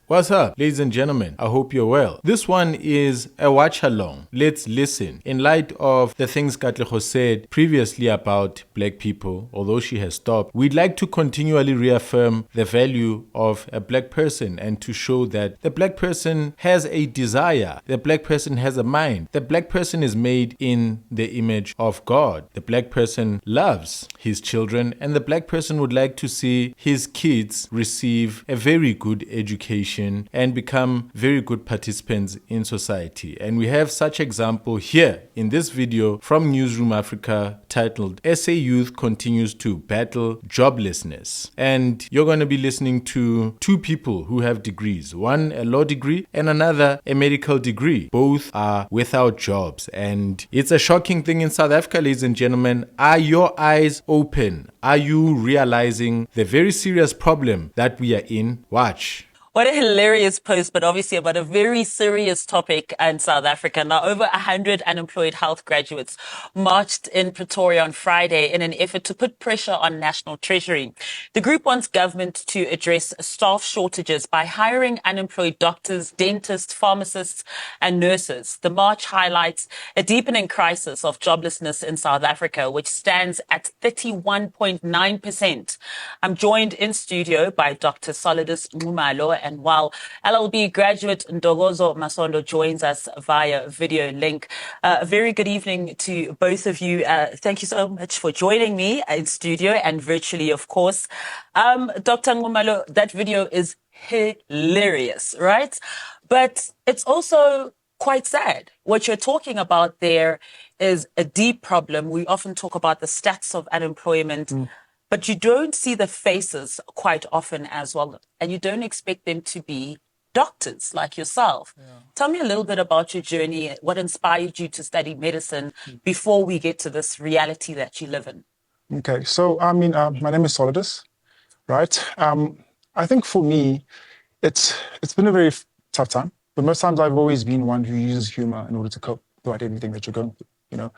What's up, ladies and gentlemen? I hope you're well. This one is a watch along. Let's listen. In light of the things Katlego said previously about black people, although she has stopped, we'd like to continually reaffirm the value of a black person and to show that the black person has a desire, the black person has a mind, the black person is made in the image of God. The black person loves his children, and the black person would like to see his kids receive a very good education and become very good participants in society. And we have such example here in this video from Newsroom Africa titled SA Youth Continues to Battle Joblessness. And you're going to be listening to two people who have degrees, one a law degree and another a medical degree. Both are without jobs, and it's a shocking thing in South Africa, ladies and gentlemen. Are your eyes open? Are you realizing the very serious problem that we are in? Watch. What a hilarious post, but obviously about a very serious topic in South Africa. Now, over 100 unemployed health graduates marched in Pretoria on Friday in an effort to put pressure on National Treasury. The group wants government to address staff shortages by hiring unemployed doctors, dentists, pharmacists, and nurses. The march highlights a deepening crisis of joblessness in South Africa, which stands at 31.9%. I'm joined in studio by Dr. Solidus Ngumalo, and while LLB graduate Ndogozo Masondo joins us via video link. A very good evening to both of you. Thank you so much for joining me in studio and virtually, of course. Dr. Ngumalo, that video is hilarious, right? But it's also quite sad. What you're talking about there is a deep problem. We often talk about the stats of unemployment, but you don't see the faces quite often as well. And you don't expect them to be doctors like yourself. Yeah. Tell me a little bit about your journey, what inspired you to study medicine before we get to this reality that you live in. Okay, so my name is Solidus, right? I think for me, it's been a very tough time. But most times I've always been one who uses humor in order to cope throughout everything that you're going through,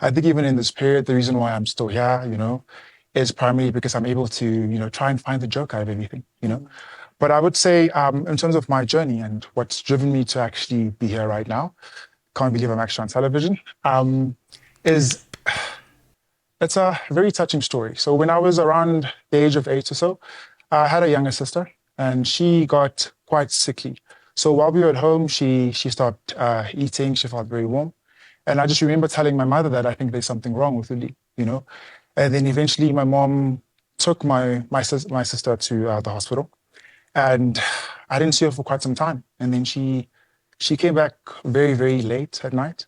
I think even in this period, the reason why I'm still here, is primarily because I'm able to, try and find the joke out of everything, But I would say, in terms of my journey and what's driven me to actually be here right now, can't believe I'm actually on television, it's a very touching story. So when I was around the age of 8 or so, I had a younger sister and she got quite sickly. So while we were at home, she stopped eating, she felt very warm. And I just remember telling my mother that I think there's something wrong with Uli, And then eventually my mom took my sister to the hospital, and I didn't see her for quite some time. And then she came back very, very late at night.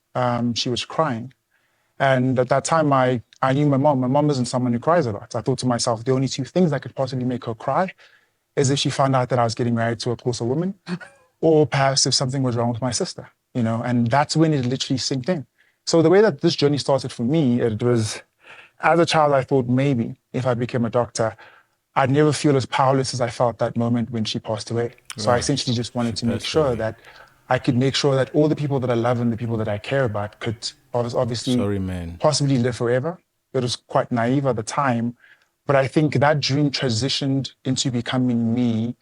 She was crying. And at that time, I knew my mom. My mom isn't someone who cries a lot. I thought to myself, the only two things that could possibly make her cry is if she found out that I was getting married to a closer woman, or perhaps if something was wrong with my sister, And that's when it literally sinked in. So the way that this journey started for me, it was, as a child, I thought maybe if I became a doctor, I'd never feel as powerless as I felt that moment when she passed away. Right. So I essentially just wanted to make sure that I could make sure that all the people that I love and the people that I care about could obviously possibly live forever. It was quite naive at the time, but I think that dream transitioned into becoming me,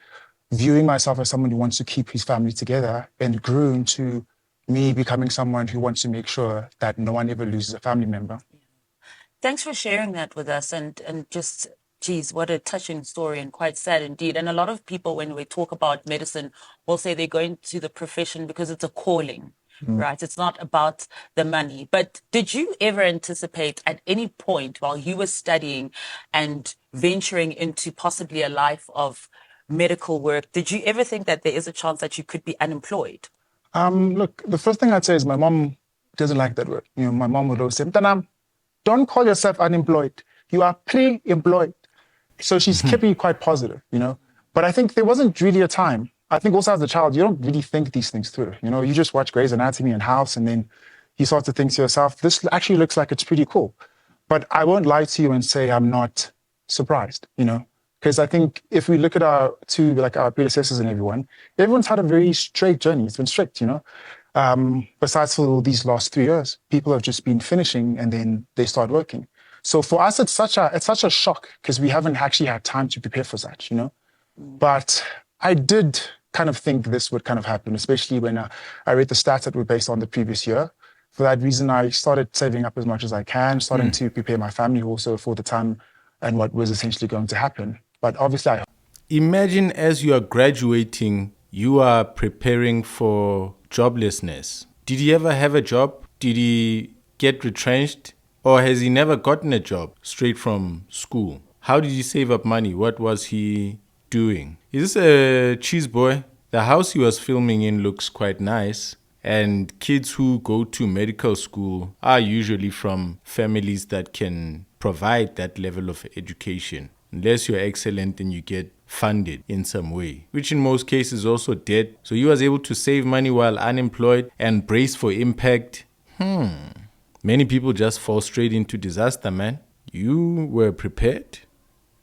viewing myself as someone who wants to keep his family together, and grew into me becoming someone who wants to make sure that no one ever loses a family member. Thanks for sharing that with us, and just, geez, what a touching story and quite sad indeed. And a lot of people, when we talk about medicine, will say they're going to the profession because it's a calling, right? It's not about the money. But did you ever anticipate at any point while you were studying and venturing into possibly a life of medical work, did you ever think that there is a chance that you could be unemployed? Look, the first thing I'd say is my mom doesn't like that word. My mom would always say, "Mtanam, don't call yourself unemployed. You are pre-employed." So she's kept me quite positive, But I think there wasn't really a time. I think also as a child, you don't really think these things through. You just watch Grey's Anatomy and House, and then you start to think to yourself, this actually looks like it's pretty cool. But I won't lie to you and say I'm not surprised, Because I think if we look at our predecessors and everyone's had a very straight journey. It's been strict, Besides for these last 3 years, people have just been finishing and then they start working. So for us, it's such a shock because we haven't actually had time to prepare for that, But I did kind of think this would kind of happen, especially when I read the stats that were based on the previous year. For that reason, I started saving up as much as I can, starting to prepare my family also for the time and what was essentially going to happen. But obviously, Imagine as you are graduating, you are preparing for joblessness. Did he ever have a job? Did he get retrenched? Or has he never gotten a job straight from school? How did he save up money? What was he doing? Is this a cheese boy? The house he was filming in looks quite nice. And kids who go to medical school are usually from families that can provide that level of education. Unless you're excellent and you get funded in some way, which in most cases is also dead. So he was able to save money while unemployed and brace for impact. Many people just fall straight into disaster, man. You were prepared?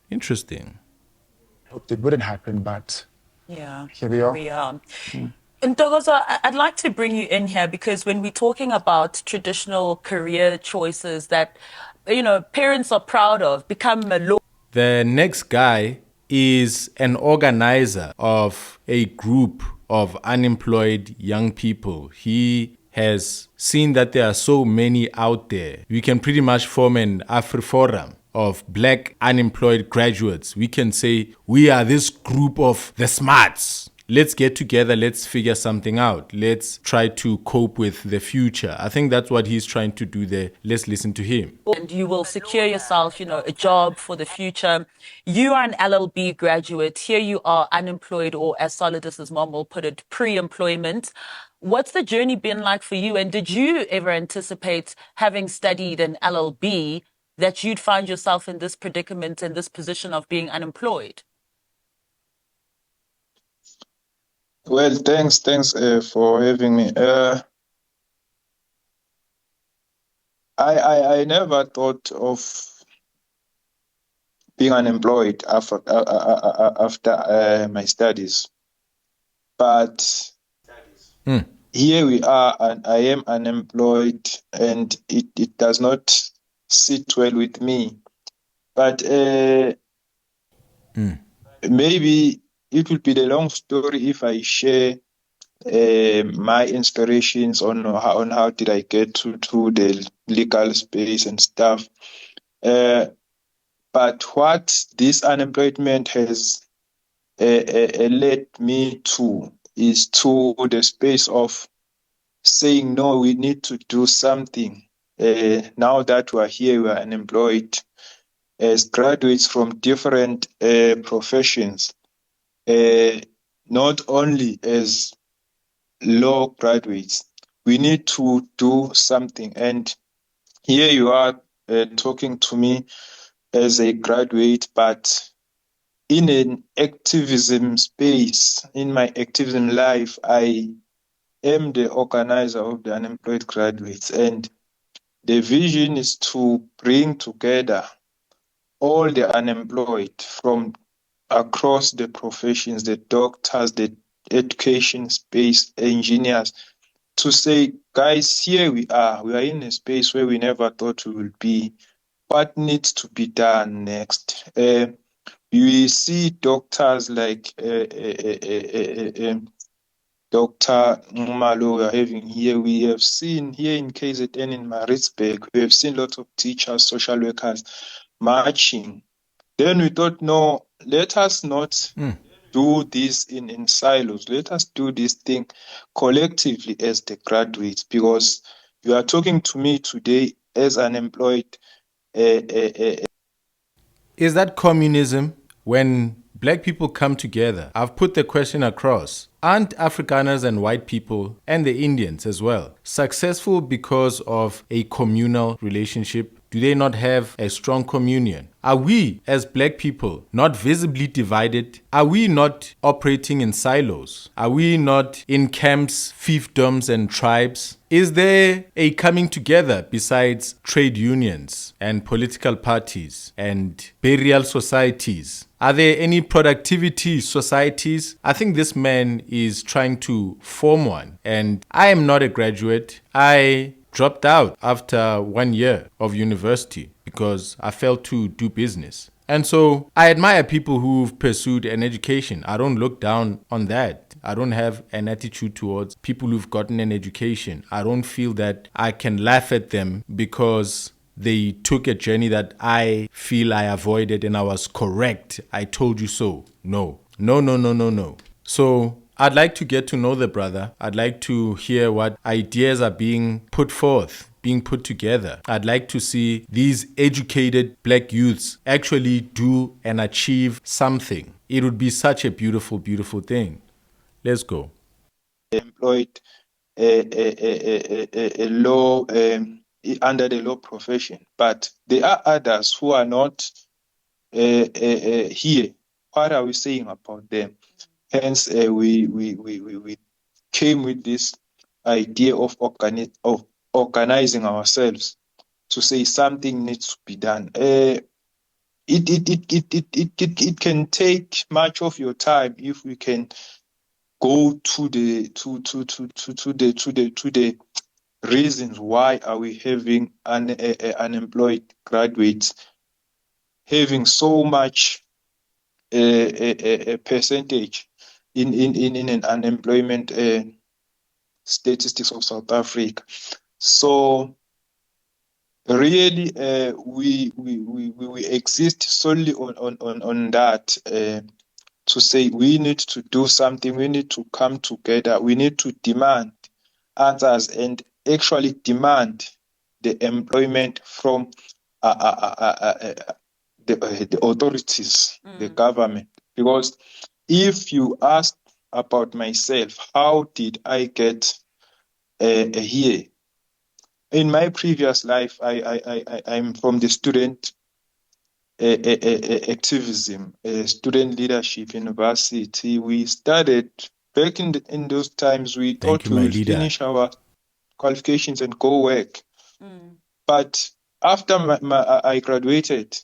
Interesting. hoped it wouldn't happen, but Yeah, here we are. we are. Ntokozo, I'd like to bring you in here because when we're talking about traditional career choices that, parents are proud of, become a law. The next guy is an organizer of a group of unemployed young people. He has seen that there are so many out there. We can pretty much form an AfriForum of black unemployed graduates. We can say, we are this group of the smarts. Let's get together, let's figure something out. Let's try to cope with the future. I think that's what he's trying to do there. Let's listen to him. And you will secure yourself, a job for the future. You are an LLB graduate. Here you are unemployed, or as Solidus's mom will put it, pre-employment. What's the journey been like for you? And did you ever anticipate, having studied an LLB, that you'd find yourself in this predicament and this position of being unemployed? Well, thanks for having me. I never thought of being unemployed after my studies, but here we are, and I am unemployed, and it does not sit well with me. But maybe it will be the long story if I share my inspirations on how did I get to the legal space and stuff. But what this unemployment has led me to is to the space of saying, no, we need to do something. Now that we are here, we are unemployed as graduates from different professions, not only as law graduates, we need to do something. And here you are talking to me as a graduate, but in an activism space, in my activism life, I am the organizer of the unemployed graduates. And the vision is to bring together all the unemployed from across the professions, the doctors, the education space, engineers, to say, guys, here we are in a space where we never thought we would be. What needs to be done next? You see doctors like Dr. Ngumalo we are having here. We have seen here in KZN in Maritzburg, we have seen lots of teachers, social workers marching. Then we thought, no, let us not do this in silos. Let us do this thing collectively as the graduates, because you are talking to me today as unemployed. Is that communism when black people come together? I've put the question across. Aren't Afrikaners and white people, and the Indians as well, successful because of a communal relationship? Do they not have a strong communion? Are we, as black people, not visibly divided? Are we not operating in silos? Are we not in camps, fiefdoms, and tribes? Is there a coming together besides trade unions and political parties and burial societies? Are there any productivity societies? I think this man is trying to form one. And I am not a graduate. I dropped out after 1 year of university because I failed to do business. And so I admire people who've pursued an education. I don't look down on that. I don't have an attitude towards people who've gotten an education. I don't feel that I can laugh at them because they took a journey that I feel I avoided and I was correct. I told you so. No. No. So I'd like to get to know the brother. I'd like to hear what ideas are being put forth, being put together. I'd like to see these educated black youths actually do and achieve something. It would be such a beautiful, beautiful thing. Let's go. Employed a law under the law profession, but there are others who are not here. What are we saying about them? Hence, we came with this idea of organizing ourselves to say something needs to be done. It can take much of your time if we can go to the reasons why are we having unemployed graduates having so much a percentage in an unemployment statistics of South Africa. So really, we exist solely on that to say we need to do something. We need to come together. We need to demand answers and actually demand the employment from the authorities, the government. Because if you ask about myself, how did I get here? In my previous life, I'm from the student activism, student leadership, university. We started back in those times. We thought we would finish our qualifications and go work. But after I graduated,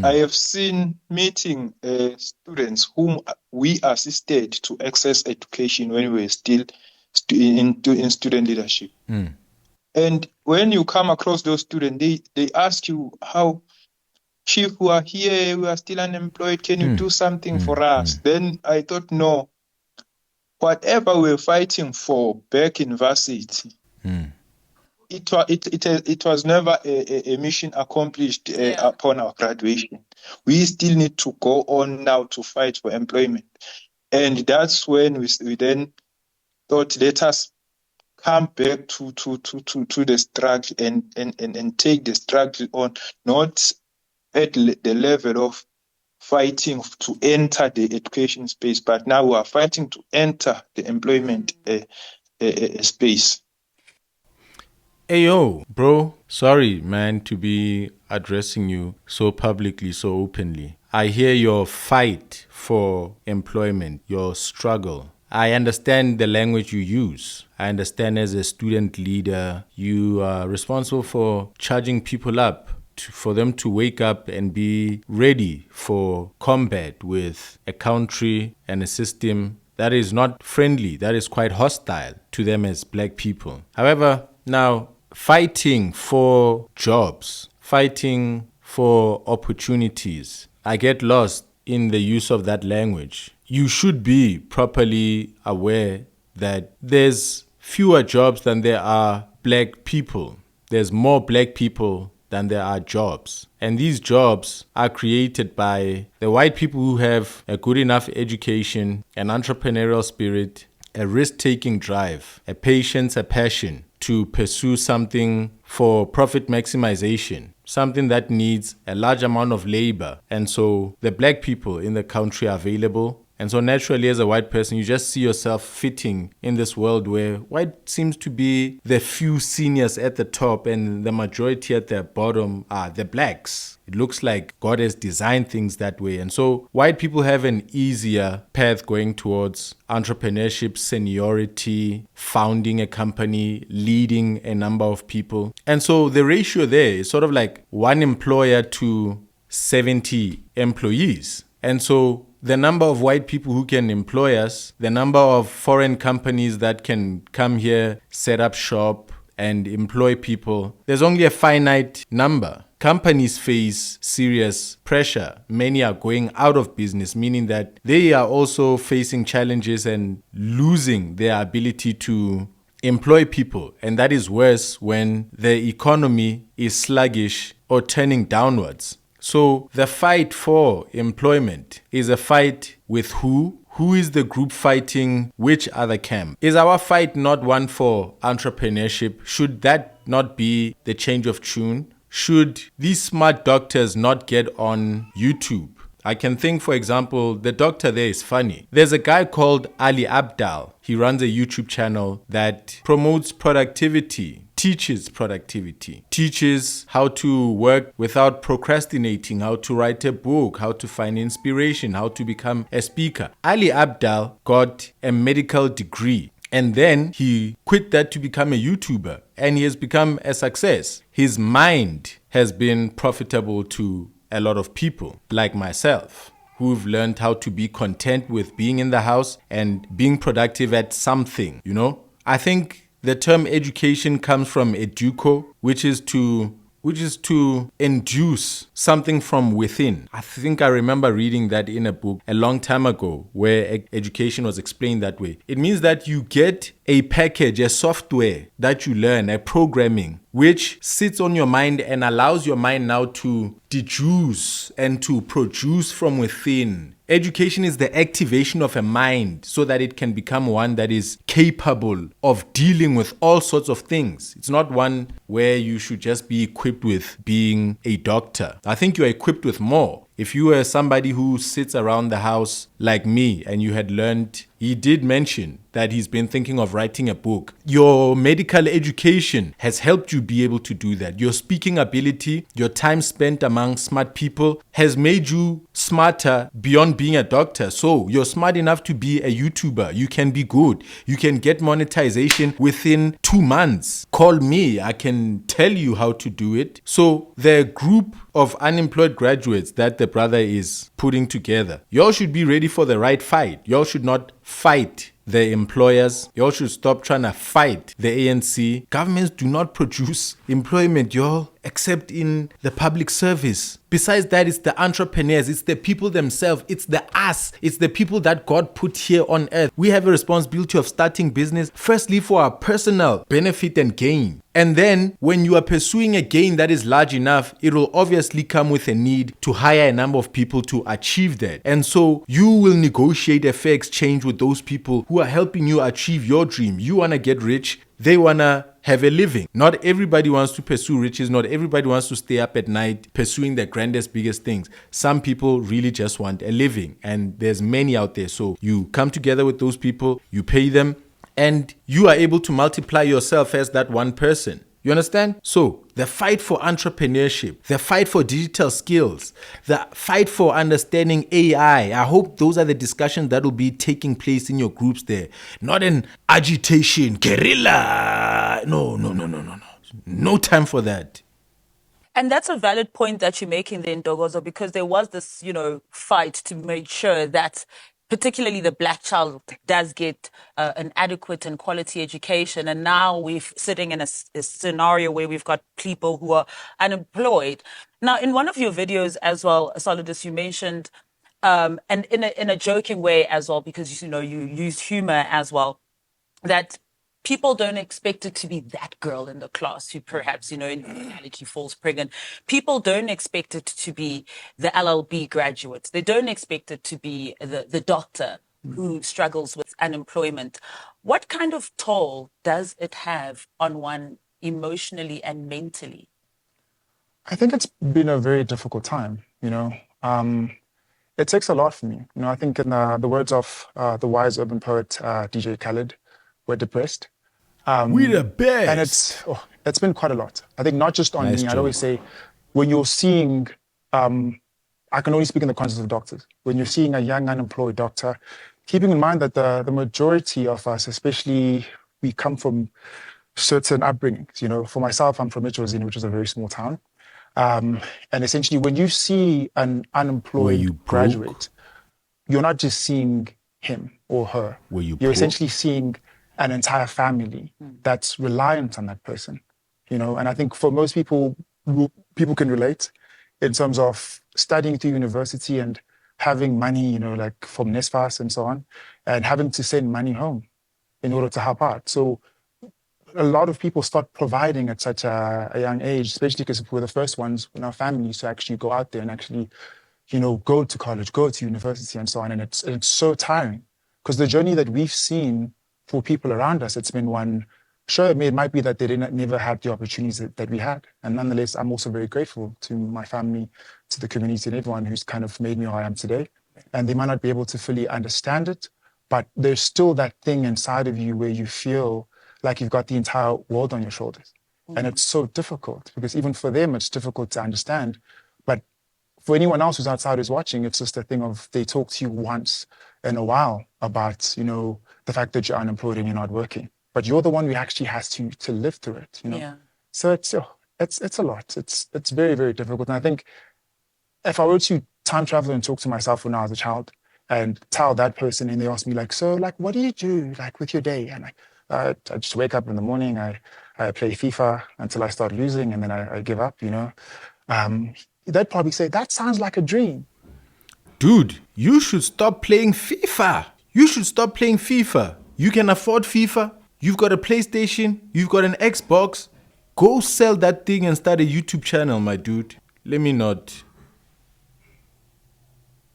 I have seen meeting students whom we assisted to access education when we were still in student leadership. And when you come across those students, they ask you, how, Chief, we are here, we are still unemployed, can you do something for us? Then I thought, no, whatever we're fighting for back in varsity, it was never a mission accomplished upon our graduation. We still need to go on now to fight for employment. And that's when we then thought, let us come back to the struggle and take the struggle on, not at the level of fighting to enter the education space, but now we are fighting to enter the employment space. Hey, yo, bro, sorry, man, to be addressing you so publicly, so openly. I hear your fight for employment, your struggle. I understand the language you use. I understand as a student leader, you are responsible for charging people up, for them to wake up and be ready for combat with a country and a system that is not friendly, that is quite hostile to them as black people. However, now, fighting for jobs, fighting for opportunities, I get lost in the use of that language. You should be properly aware that there's fewer jobs than there are black people. There's more black people than there are jobs. And these jobs are created by the white people who have a good enough education, an entrepreneurial spirit, a risk-taking drive, a patience, a passion to pursue something for profit maximization, something that needs a large amount of labor. And so the black people in the country are available. And so naturally, as a white person, you just see yourself fitting in this world where white seems to be the few seniors at the top and the majority at the bottom are the blacks. It looks like God has designed things that way. And so white people have an easier path going towards entrepreneurship, seniority, founding a company, leading a number of people. And so the ratio there is sort of like one employer to 70 employees. And so the number of white people who can employ us, the number of foreign companies that can come here, set up shop, and employ people, there's only a finite number. companies face serious pressure. Many are going out of business, meaning that they are also facing challenges and losing their ability to employ people. And that is worse when the economy is sluggish or turning downwards. So the fight for employment is a fight with who? Who is the group fighting which other camp? Is our fight not one for entrepreneurship? Should that not be the change of tune? Should these smart doctors not get on YouTube? I can think, for example, the doctor there is funny. There's a guy called Ali Abdal. He runs a YouTube channel that promotes productivity, teaches productivity, teaches how to work without procrastinating, how to write a book, how to find inspiration, how to become a speaker. Ali Abdal got a medical degree and then he quit that to become a YouTuber and he has become a success. His mind has been profitable to a lot of people like myself who've learned how to be content with being in the house and being productive at something, you know? I think the term education comes from educo, which is to induce something from within. I think I remember reading that in a book a long time ago where education was explained that way. It means that you get a package, a software that you learn, a programming, which sits on your mind and allows your mind now to deduce and to produce from within. Education is the activation of a mind so that it can become one that is capable of dealing with all sorts of things. It's not one where you should just be equipped with being a doctor. I think you are equipped with more. If you were somebody who sits around the house like me and you had learned, he did mention that he's been thinking of writing a book. Your medical education has helped you be able to do that. Your speaking ability, your time spent among smart people has made you smarter beyond being a doctor. So you're smart enough to be a YouTuber. You can be good. You can get monetization within 2 months. Call me. I can tell you how to do it. So the group of unemployed graduates that the brother is putting together, y'all should be ready for the right fight. Y'all should not fight the employers. Y'all should stop trying to fight the ANC. Governments do not produce employment, y'all, except in the public service. Besides that, it's the entrepreneurs, it's the people themselves, it's the us, it's the people that God put here on earth. We have a responsibility of starting business, firstly for our personal benefit and gain. And then when you are pursuing a gain that is large enough, it will obviously come with a need to hire a number of people to achieve that. And so you will negotiate a fair exchange with those people who are helping you achieve your dream. You want to get rich, they want to have a living. Not everybody wants to pursue riches. Not everybody wants to stay up at night pursuing the grandest, biggest things. Some people really just want a living, and there's many out there. So you come together with those people, you pay them, and you are able to multiply yourself as that one person. You understand? So the fight for entrepreneurship, the fight for digital skills, the fight for understanding AI. I hope those are the discussions that will be taking place in your groups there. Not an agitation, guerrilla. No. No time for that. And that's a valid point that you're making there, Ndogozo, because there was this, fight to make sure that particularly the black child does get an adequate and quality education. And now we're sitting in a scenario where we've got people who are unemployed. Now, in one of your videos as well, Solidus, you mentioned, and in a joking way as well, because, you used humor as well, that people don't expect it to be that girl in the class who perhaps, in reality falls pregnant. People don't expect it to be the LLB graduate. They don't expect it to be the doctor who struggles with unemployment. What kind of toll does it have on one emotionally and mentally? I think it's been a very difficult time, It takes a lot for me. I think in the words of the wise urban poet, DJ Khaled, we're depressed. We're the best. And it's been quite a lot. I think not just on Nice me. joke. I'd always say when you're seeing, I can only speak in the context of doctors. When you're seeing a young unemployed doctor, keeping in mind that the majority of us, especially we come from certain upbringings. For myself, I'm from Mitchell's, which is a very small town. And essentially when you see an unemployed graduate, you're not just seeing him or her. You're essentially seeing an entire family that's reliant on that person, And I think for most people, people can relate in terms of studying through university and having money, like from NSFAS and so on, and having to send money home in order to help out. So a lot of people start providing at such a young age, especially because we're the first ones in our families to actually go out there and actually, go to college, go to university and so on. And it's so tiring because the journey that we've seen for people around us, it's been one. Sure, it might be that they never had the opportunities that we had. And nonetheless, I'm also very grateful to my family, to the community and everyone who's kind of made me who I am today. And they might not be able to fully understand it, but there's still that thing inside of you where you feel like you've got the entire world on your shoulders. And it's so difficult because even for them, it's difficult to understand. But for anyone else who's outside who's watching, it's just a thing of they talk to you once in a while about, the fact that you're unemployed and you're not working. But you're the one who actually has to live through it, Yeah. So it's a lot. It's very, very difficult. And I think if I were to time travel and talk to myself when I was a child and tell that person, and they ask me so what do you do with your day? And I just wake up in the morning, I play FIFA until I start losing, and then I give up. They'd probably say that sounds like a dream. Dude, you should stop playing FIFA. You can afford FIFA. You've got a PlayStation, you've got an Xbox. Go sell that thing and start a YouTube channel, my dude. Let me not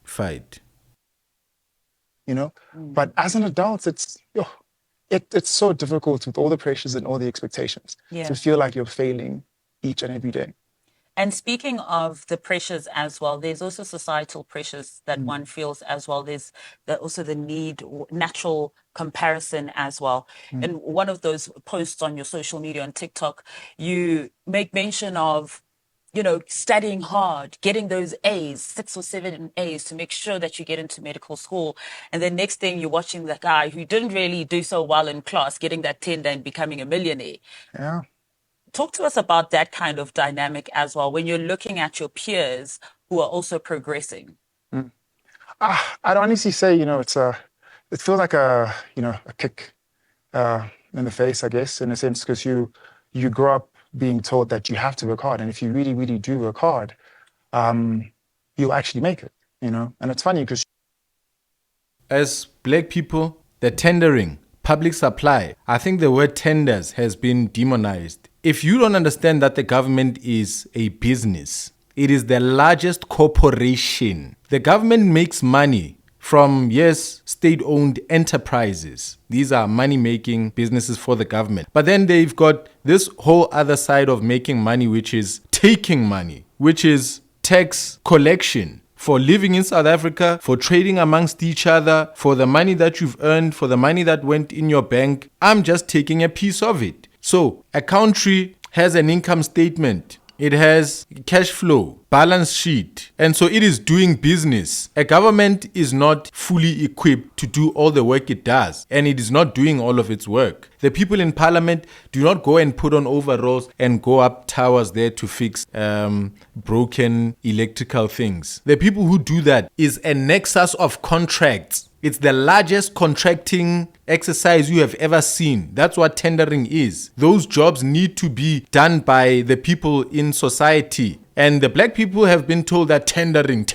fight. But as an adult, it's so difficult with all the pressures and all the expectations to feel like you're failing each and every day. And speaking of the pressures as well, there's also societal pressures that one feels as well. There's also the need, natural comparison as well. In one of those posts on your social media on TikTok, you make mention of, studying hard, getting those A's, 6 or 7 A's to make sure that you get into medical school. And then next thing you're watching the guy who didn't really do so well in class, getting that tender and becoming a millionaire. Yeah. Talk to us about that kind of dynamic as well, when you're looking at your peers who are also progressing. I'd honestly say, it feels like a kick in the face, I guess, in a sense, because you grow up being told that you have to work hard. And if you really, really do work hard, you'll actually make it, And it's funny because as black people, the tendering, public supply, I think the word tenders has been demonized. If you don't understand that the government is a business, it is the largest corporation. The government makes money from, yes, state-owned enterprises. These are money-making businesses for the government. But then they've got this whole other side of making money, which is taking money, which is tax collection. For living in South Africa, for trading amongst each other, for the money that you've earned, for the money that went in your bank, I'm just taking a piece of it. So a country has an income statement. It has cash flow, balance sheet, and so it is doing business. A government is not fully equipped to do all the work it does, and it is not doing all of its work. The people in parliament do not go and put on overalls and go up towers there to fix broken electrical things. The people who do that is a nexus of contracts. It's the largest contracting exercise you have ever seen. That's what tendering is. Those jobs need to be done by the people in society. And the black people have been told that tendering.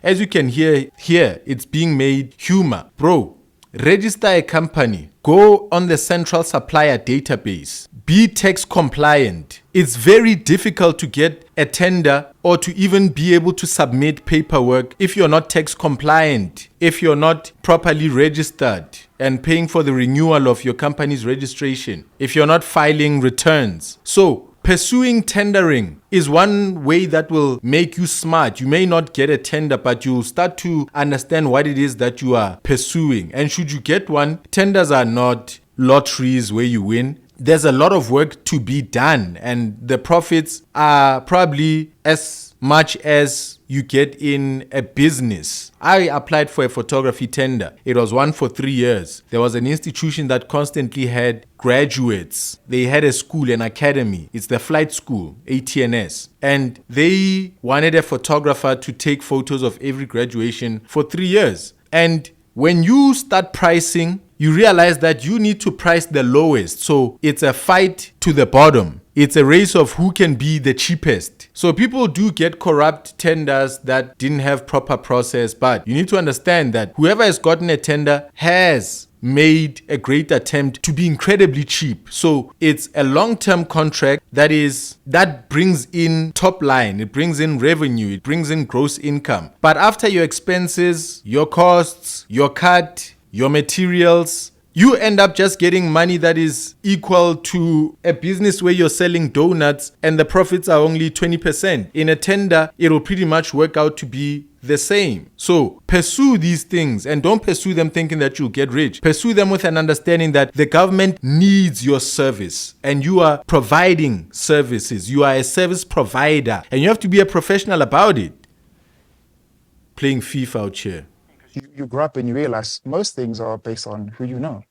As you can hear here, it's being made humor. Bro, register a company. Go on the central supplier database. Be tax compliant. It's very difficult to get a tender or to even be able to submit paperwork if you're not tax compliant, if you're not properly registered and paying for the renewal of your company's registration, if you're not filing returns. So pursuing tendering is one way that will make you smart. You may not get a tender, but you'll start to understand what it is that you are pursuing. And should you get one, tenders are not lotteries where you win. There's a lot of work to be done, and the profits are probably as much as you get in a business. I applied for a photography tender. It was one for 3 years. There was an institution that constantly had graduates. They had a school, an academy. It's the flight school, ATNS. And they wanted a photographer to take photos of every graduation for 3 years. And when you start pricing, you realize that you need to price the lowest. So it's a fight to the bottom. It's a race of who can be the cheapest. So people do get corrupt tenders that didn't have proper process, but you need to understand that whoever has gotten a tender has made a great attempt to be incredibly cheap. So it's a long-term contract that brings in top line, it brings in revenue, it brings in gross income. But after your expenses, your costs, your cut, your materials, you end up just getting money that is equal to a business where you're selling donuts and the profits are only 20%. In a tender, it'll pretty much work out to be the same. So pursue these things and don't pursue them thinking that you'll get rich. Pursue them with an understanding that the government needs your service and you are providing services. You are a service provider and you have to be a professional about it. Playing FIFA out here. You grow up and you realize most things are based on who you know.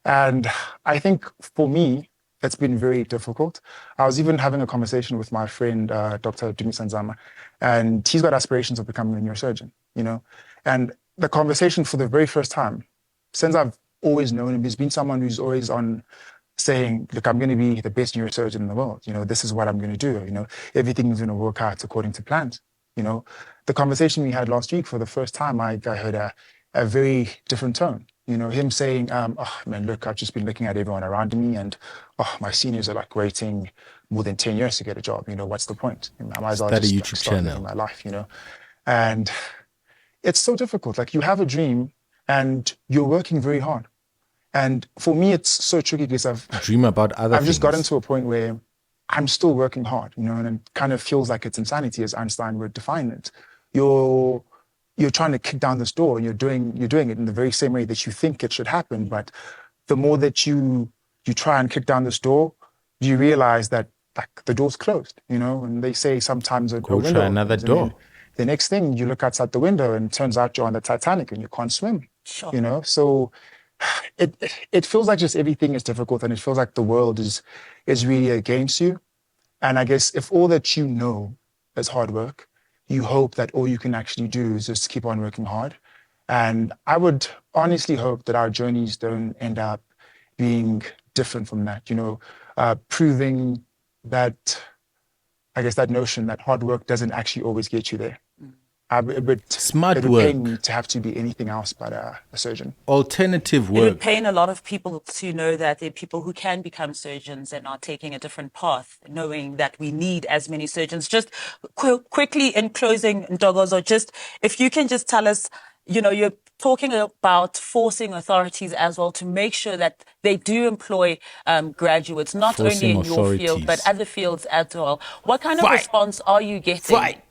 And I think for me, it's been very difficult. I was even having a conversation with my friend, Dr. Dumisanzama, and he's got aspirations of becoming a neurosurgeon, And the conversation for the very first time, since I've always known him, he's been someone who's always on saying, look, I'm going to be the best neurosurgeon in the world. This is what I'm going to do. Everything is going to work out according to plans. The conversation we had last week, for the first time, I heard a very different tone. Him saying, oh man, look, I've just been looking at everyone around me and my seniors are like waiting more than 10 years to get a job. What's the point? I might as well Start a just YouTube start channel. living my life, And it's so difficult. Like, you have a dream and you're working very hard. And for me, it's so tricky because dream about other I've things. just gotten to a point where I'm still working hard, and it kind of feels like it's insanity, as Einstein would define it. You're trying to kick down this door and you're doing it in the very same way that you think it should happen. But the more that you try and kick down this door, you realize that like the door's closed, and they say sometimes a window try another opens, door. The next thing you look outside the window and it turns out you're on the Titanic and you can't swim. Sure. So it feels like just everything is difficult and it feels like the world is really against you. And I guess if all that you know is hard work, you hope that all you can actually do is just keep on working hard. And I would honestly hope that our journeys don't end up being different from that, proving that, I guess, that notion that hard work doesn't actually always get you there. Smart it would work. pain me to have to be anything else but a surgeon. Alternative It would work. pain a lot of people to know that there are people who can become surgeons and are taking a different path, knowing that we need as many surgeons. Just quickly in closing, Ntokozo, just if you can just tell us, you're talking about forcing authorities as well to make sure that they do employ graduates, not Forcing only in your field, authorities. but other fields as well. What kind of Fight. response are you getting? Fight.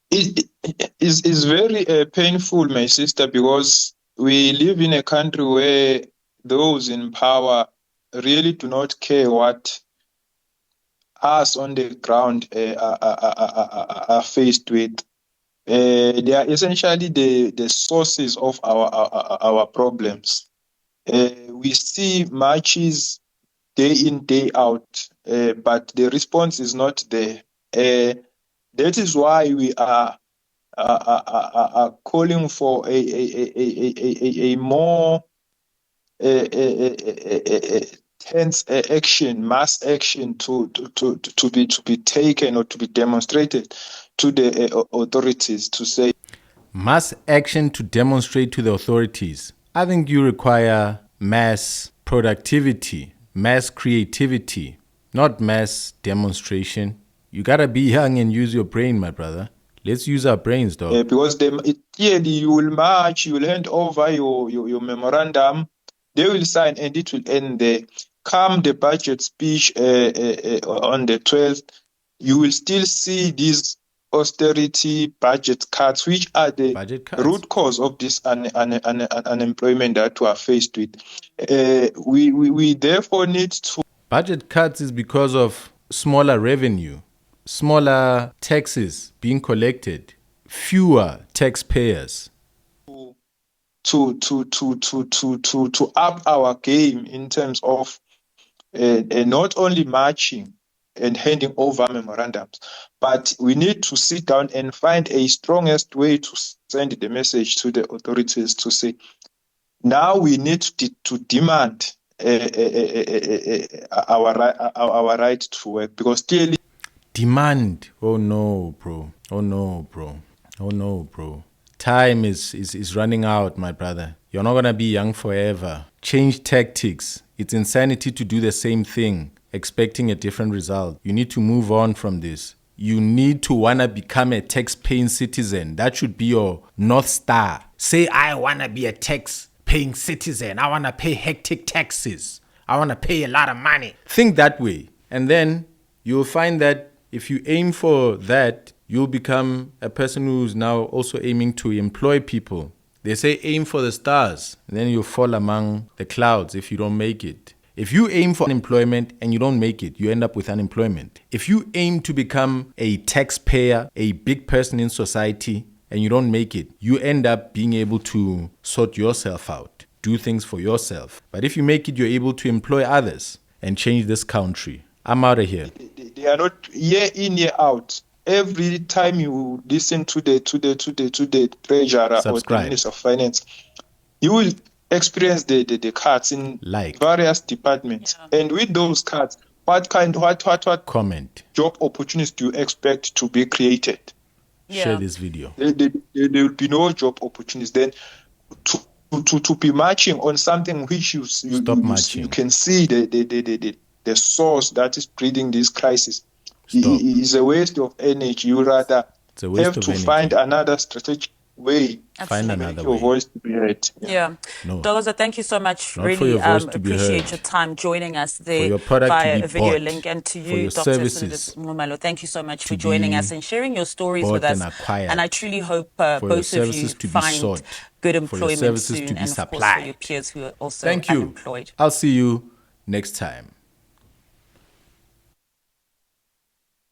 It is very painful, my sister, because we live in a country where those in power really do not care what us on the ground are faced with. They are essentially the sources of our problems. We see marches day in, day out, but the response is not there. That is why we are calling for a more tense action, mass action to be taken or to be demonstrated to the authorities to say. Mass action to demonstrate to the authorities. I think you require mass productivity, mass creativity, not mass demonstration. You gotta be young and use your brain, my brother. Let's use our brains, dog. Because clearly you will march, you will hand over your memorandum, they will sign, and it will end there. Come the budget speech on the 12th, you will still see these austerity budget cuts, which are the root cause of this unemployment that we are faced with. We therefore need to... Budget cuts is because of smaller revenue, smaller taxes being collected, fewer taxpayers. To up our game in terms of not only marching and handing over memorandums, but we need to sit down and find a strongest way to send the message to the authorities to say, Now we need to demand our right to work, because clearly Demand. Oh no, bro. Oh no, bro. Oh no, bro. Time is running out, my brother. You're not gonna be young forever. Change tactics. It's insanity to do the same thing, expecting a different result. You need to move on from this. You need to wanna become a tax-paying citizen. That should be your North Star. Say, I wanna be a tax-paying citizen. I wanna pay hectic taxes. I wanna pay a lot of money. Think that way. And then you'll find that if you aim for that, you'll become a person who's now also aiming to employ people. They say aim for the stars, and then you'll fall among the clouds if you don't make it. If you aim for unemployment and you don't make it, you end up with unemployment. If you aim to become a taxpayer, a big person in society, and you don't make it, you end up being able to sort yourself out, do things for yourself. But if you make it, you're able to employ others and change this country. I'm out of here. they are not year in, year out. Every time you listen to the treasurer or the Minister of Finance, you will experience the cuts in various departments. Yeah. And with those cuts, what comment job opportunities do you expect to be created? Yeah. Share this video. There will be no job opportunities. Then to be marching on something which you can see the source that is breeding this crisis is a waste of energy. You rather have to find another strategic way. Find another way. Your voice to be heard. Yeah. No. Dogoza, thank you so much. Not really appreciate your time joining us there for your product via to be a video bought, link. And to for you, your Dr. services Mumalo, thank you so much for joining us and sharing your stories with us. And I truly hope both of you find good employment soon, and of course for your peers who are also unemployed. I'll see you next time.